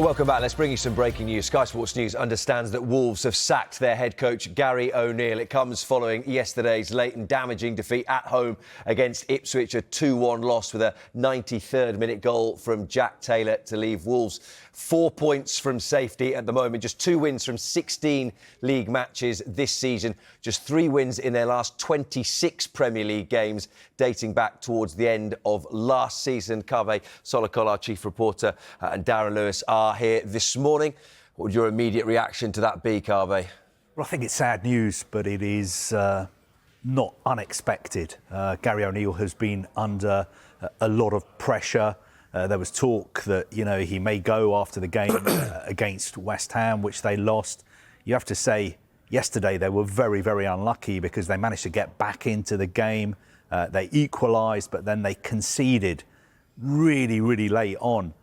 Welcome back. Let's bring you some breaking news. Sky Sports News understands that Wolves have sacked their head coach, Gary O'Neill. It comes following yesterday's late and damaging defeat at home against Ipswich, a 2-1 loss with a 93rd minute goal from Jack Taylor to leave Wolves 4 points from safety at the moment. Just 2 wins from 16 league matches this season. Just 3 wins in their last 26 Premier League games, dating back towards the end of last season. Kaveh Solokol, our chief reporter, and Darren Lewis are here this morning. What would your immediate reaction to that be, Kaveh? Well, I think it's sad news, but it is not unexpected. Gary O'Neill has been under a lot of pressure. There was talk that, he may go after the game against West Ham, which they lost. You have to say, yesterday they were very, very unlucky because they managed to get back into the game. They equalised, but then they conceded really, really late on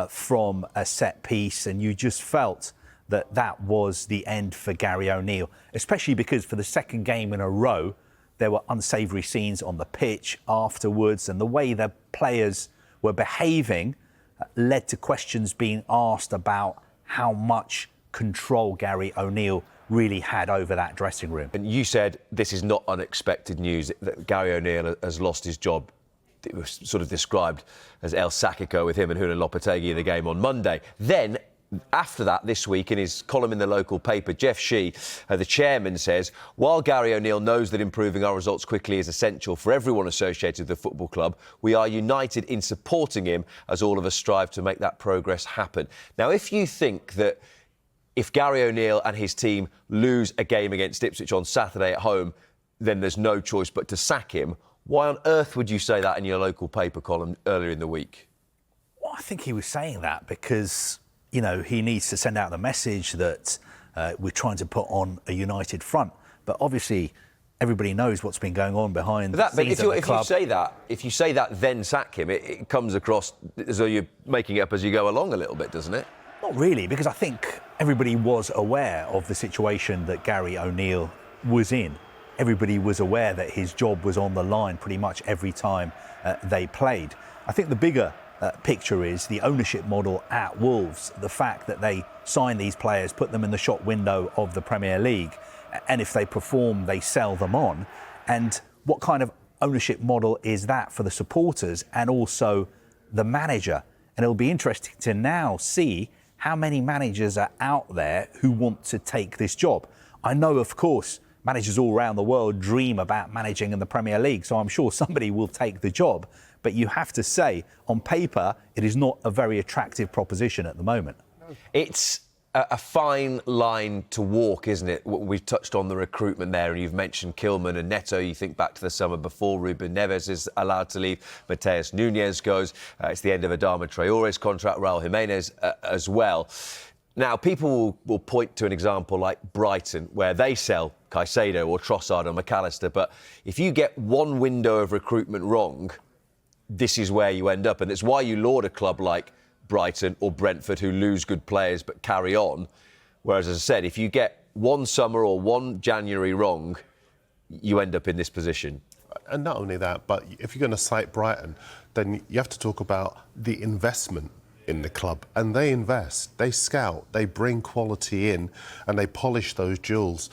from a set piece, and you just felt that that was the end for Gary O'Neill, especially because for the second game in a row, there were unsavoury scenes on the pitch afterwards, and the way the players were behaving led to questions being asked about how much control Gary O'Neill really had over that dressing room. And you said this is not unexpected news, that Gary O'Neill has lost his job. It was sort of described as El Sacico with him and Julian Lopetegui in the game on Monday. Then, after that, this week, in his column in the local paper, Jeff Shee, the chairman, says, while Gary O'Neill knows that improving our results quickly is essential for everyone associated with the football club, we are united in supporting him as all of us strive to make that progress happen. Now, if you think that if Gary O'Neill and his team lose a game against Ipswich on Saturday at home, then there's no choice but to sack him, why on earth would you say that in your local paper column earlier in the week? Well, I think he was saying that because he needs to send out the message that we're trying to put on a united front. But obviously, everybody knows what's been going on behind the scenes at the club. If you say that, then sack him, it comes across as though you're making it up as you go along a little bit, doesn't it? Not really, because I think everybody was aware of the situation that Gary O'Neill was in. Everybody was aware that his job was on the line pretty much every time they played. I think the bigger picture is the ownership model at Wolves, the fact that they sign these players, put them in the shop window of the Premier League, and if they perform, they sell them on. And what kind of ownership model is that for the supporters and also the manager? And it'll be interesting to now see how many managers are out there who want to take this job. I know, of course, managers all around the world dream about managing in the Premier League, so I'm sure somebody will take the job. But you have to say, on paper, it is not a very attractive proposition at the moment. It's a fine line to walk, isn't it? We've touched on the recruitment there, and you've mentioned Kilman and Neto. You think back to the summer before Ruben Neves is allowed to leave. Mateus Nunes goes. It's the end of Adama Traore's contract, Raul Jimenez as well. Now, people will point to an example like Brighton, where they sell Caicedo or Trossard or McAllister. But if you get one window of recruitment wrong, this is where you end up. And it's why you laud a club like Brighton or Brentford, who lose good players but carry on. Whereas, as I said, if you get one summer or one January wrong, you end up in this position. And not only that, but if you're going to cite Brighton, then you have to talk about the investment in the club. And they invest, they scout, they bring quality in, and they polish those jewels.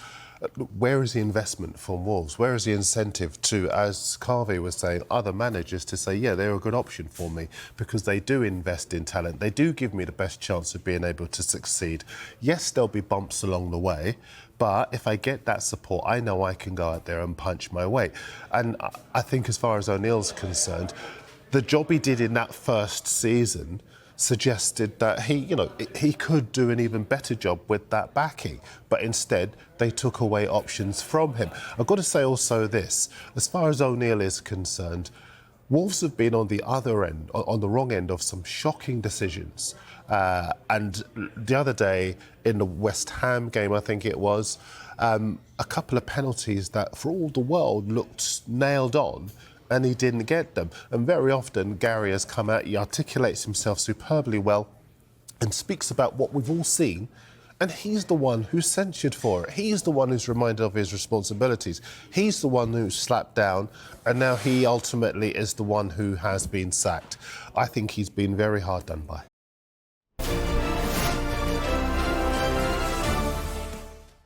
Where is the investment from Wolves? Where is the incentive to, as Kaveh was saying, other managers to say, yeah, they're a good option for me because they do invest in talent. They do give me the best chance of being able to succeed. Yes, there'll be bumps along the way, but if I get that support, I know I can go out there and punch my weight. And I think as far as O'Neill's concerned, the job he did in that first season suggested that he could do an even better job with that backing, but instead they took away options from him. I've got to say also this, as far as O'Neill is concerned, Wolves have been on the other end, on the wrong end of some shocking decisions. And the other day in the West Ham game, I think it was, a couple of penalties that for all the world looked nailed on, and he didn't get them. And very often, Gary has come out, he articulates himself superbly well and speaks about what we've all seen, and he's the one who's censured for it. He's the one who's reminded of his responsibilities. He's the one who's slapped down, and now he ultimately is the one who has been sacked. I think he's been very hard done by.